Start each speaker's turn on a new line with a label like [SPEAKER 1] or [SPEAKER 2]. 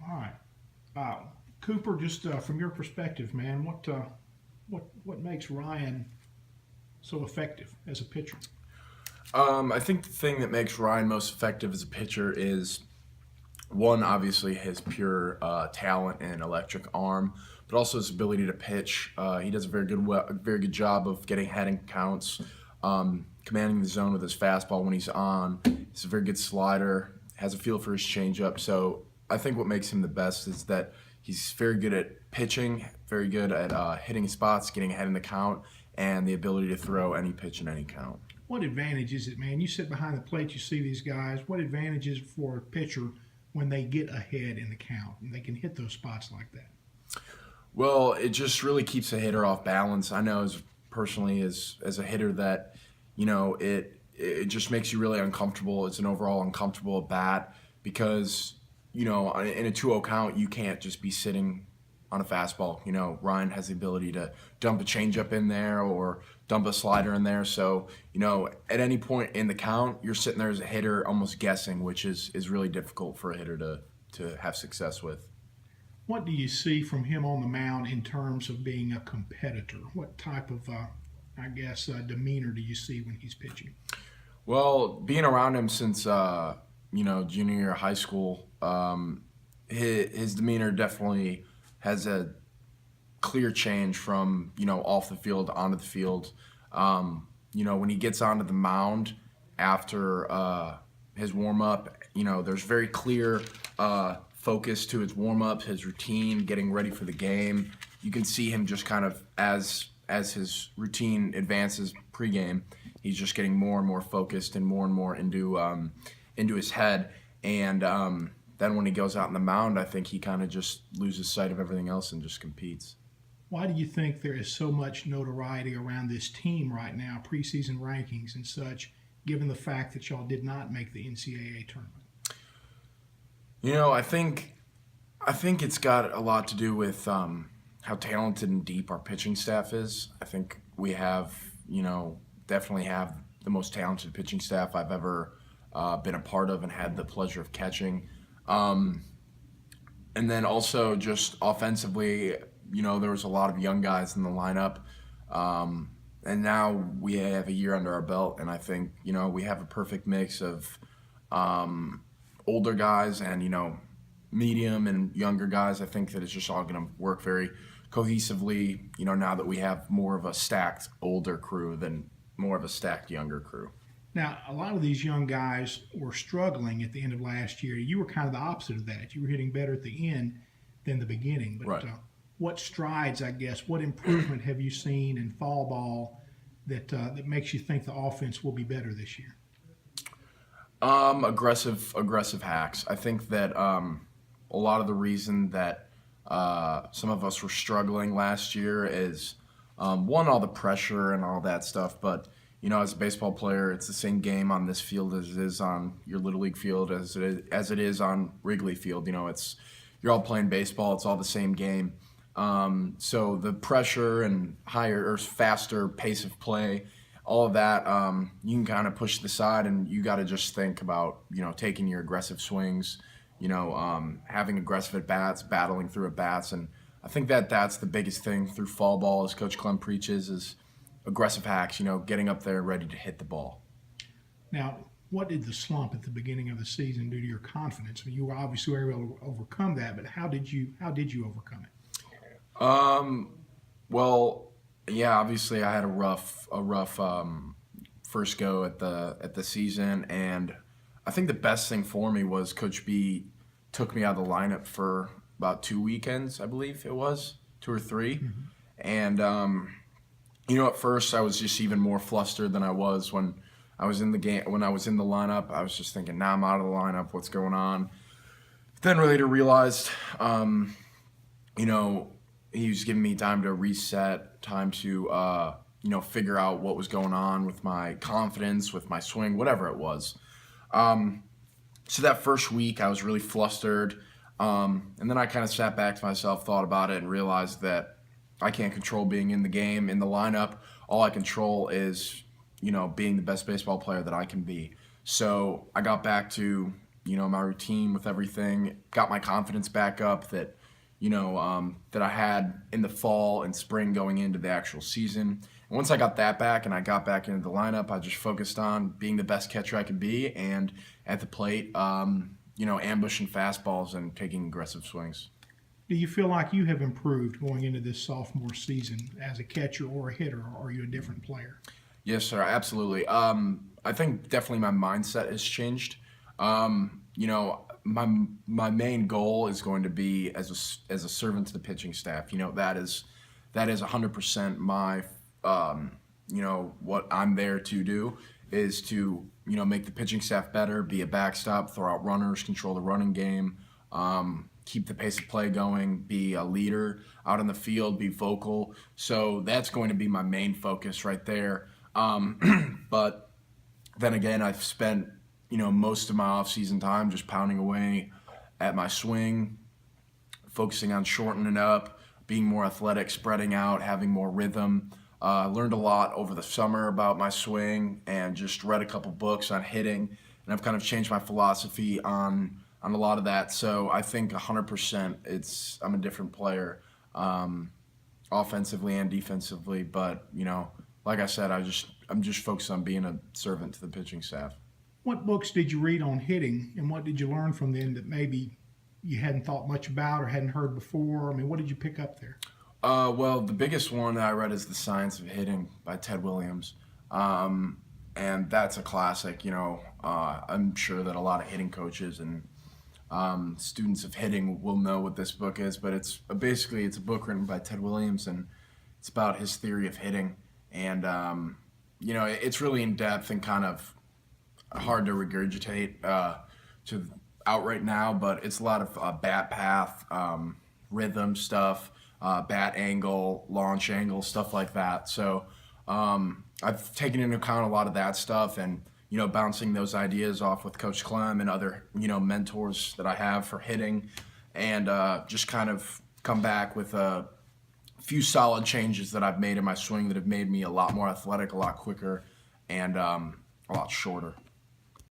[SPEAKER 1] All right. Uh, Cooper, just from your perspective, man, what makes Ryan so effective as a pitcher?
[SPEAKER 2] I think the thing that makes Ryan most effective as a pitcher is one, obviously his pure talent and electric arm, but also his ability to pitch. He does a very good job of getting head and counts, commanding the zone with his fastball when he's on. He's a very good slider, has a feel for his changeup. So I think what makes him the best is that he's very good at pitching, very good at hitting spots, getting ahead in the count, and the ability to throw any pitch in any count.
[SPEAKER 1] What advantage is it, man? You sit behind the plate, you see these guys. What advantage is it for a pitcher when they get ahead in the count and they can hit those spots like that?
[SPEAKER 2] Well, it just really keeps a hitter off balance. I know as personally as a hitter that, it just makes you really uncomfortable. It's an overall uncomfortable at bat because, in a 2-0 count, you can't just be sitting on a fastball. Ryan has the ability to dump a changeup in there or dump a slider in there. So, at any point in the count, you're sitting there as a hitter almost guessing, which is really difficult for a hitter to have success with.
[SPEAKER 1] What do you see from him on the mound in terms of being a competitor? What type of, demeanor do you see when he's pitching?
[SPEAKER 2] Well, being around him since junior year of high school, his demeanor definitely has a clear change from off the field onto the field. When he gets onto the mound after his warm up, there's very clear focus to his warm up, his routine, getting ready for the game. You can see him just kind of as his routine advances pregame, he's just getting more and more focused and more into his head. And then when he goes out on the mound, I think he kind of just loses sight of everything else and just competes.
[SPEAKER 1] Why do you think there is so much notoriety around this team right now, preseason rankings and such, given the fact that y'all did not make the NCAA tournament?
[SPEAKER 2] I think it's got a lot to do with how talented and deep our pitching staff is. I think we have, definitely have the most talented pitching staff I've ever been a part of and had the pleasure of catching. And then also just offensively, there was a lot of young guys in the lineup. And now we have a year under our belt, and I think, we have a perfect mix of older guys and, medium and younger guys. I think that it's just all going to work very cohesively, now that we have more of a stacked older crew than more of a stacked younger crew.
[SPEAKER 1] Now, a lot of these young guys were struggling at the end of last year. You were kind of the opposite of that. You were hitting better at the end than the beginning. But
[SPEAKER 2] Right.
[SPEAKER 1] What strides, what improvement have you seen in fall ball that makes you think the offense will be better this year?
[SPEAKER 2] Aggressive hacks. I think that a lot of the reason that some of us were struggling last year is one, all the pressure and all that stuff. But as a baseball player, it's the same game on this field as it is on your little league field, as it is on Wrigley Field. You're all playing baseball. It's all the same game. So the pressure and higher or faster pace of play, all of that, you can kind of push to the side, and you got to just think about, taking your aggressive swings, having aggressive at bats, battling through at bats. And I think that that's the biggest thing through fall ball, as Coach Clem preaches, is aggressive hacks, getting up there ready to hit the ball.
[SPEAKER 1] Now, what did the slump at the beginning of the season do to your confidence? I mean, you were obviously able to overcome that, but how did you overcome it?
[SPEAKER 2] Well, yeah, obviously I had a rough first go at the season, and I think the best thing for me was Coach B took me out of the lineup for about 2 weekends, I believe it was 2 or 3, and at first I was just even more flustered than I was when I was in the game. When I was in the lineup, I was just thinking, "Nah, I'm out of the lineup. What's going on?" But then later realized, he was giving me time to reset, time to figure out what was going on with my confidence, with my swing, whatever it was. So that first week I was really flustered, and then I kind of sat back to myself, thought about it, and realized that I can't control being in the game, in the lineup. All I control is, being the best baseball player that I can be. So I got back to, my routine with everything, got my confidence back up that, that I had in the fall and spring going into the actual season. And once I got that back and I got back into the lineup, I just focused on being the best catcher I could be and at the plate, ambushing fastballs and taking aggressive swings.
[SPEAKER 1] Do you feel like you have improved going into this sophomore season as a catcher or a hitter, or are you a different player?
[SPEAKER 2] Yes, sir, absolutely. I think definitely my mindset has changed. My main goal is going to be as a servant to the pitching staff. That is 100% my what I'm there to do is to make the pitching staff better, be a backstop, throw out runners, control the running game, keep the pace of play going, be a leader out in the field, be vocal. So that's going to be my main focus right there. But then again, I've spent most of my off-season time just pounding away at my swing, focusing on shortening up, being more athletic, spreading out, having more rhythm. Learned a lot over the summer about my swing and just read a couple books on hitting, and I've kind of changed my philosophy on a lot of that. So I think 100% I'm a different player, offensively and defensively. But like I said, I'm just focused on being a servant to the pitching staff.
[SPEAKER 1] What books did you read on hitting, and what did you learn from them that maybe you hadn't thought much about or hadn't heard before? I mean, what did you pick up there?
[SPEAKER 2] Well, the biggest one that I read is The Science of Hitting by Ted Williams. And that's a classic. I'm sure that a lot of hitting coaches and students of hitting will know what this book is, but it's a book written by Ted Williams, and it's about his theory of hitting. And, it's really in depth and kind of hard to regurgitate out right now, but it's a lot of bat path, rhythm stuff, bat angle, launch angle, stuff like that. So I've taken into account a lot of that stuff and, bouncing those ideas off with Coach Clem and other, mentors that I have for hitting, and just kind of come back with a few solid changes that I've made in my swing that have made me a lot more athletic, a lot quicker, and a lot shorter.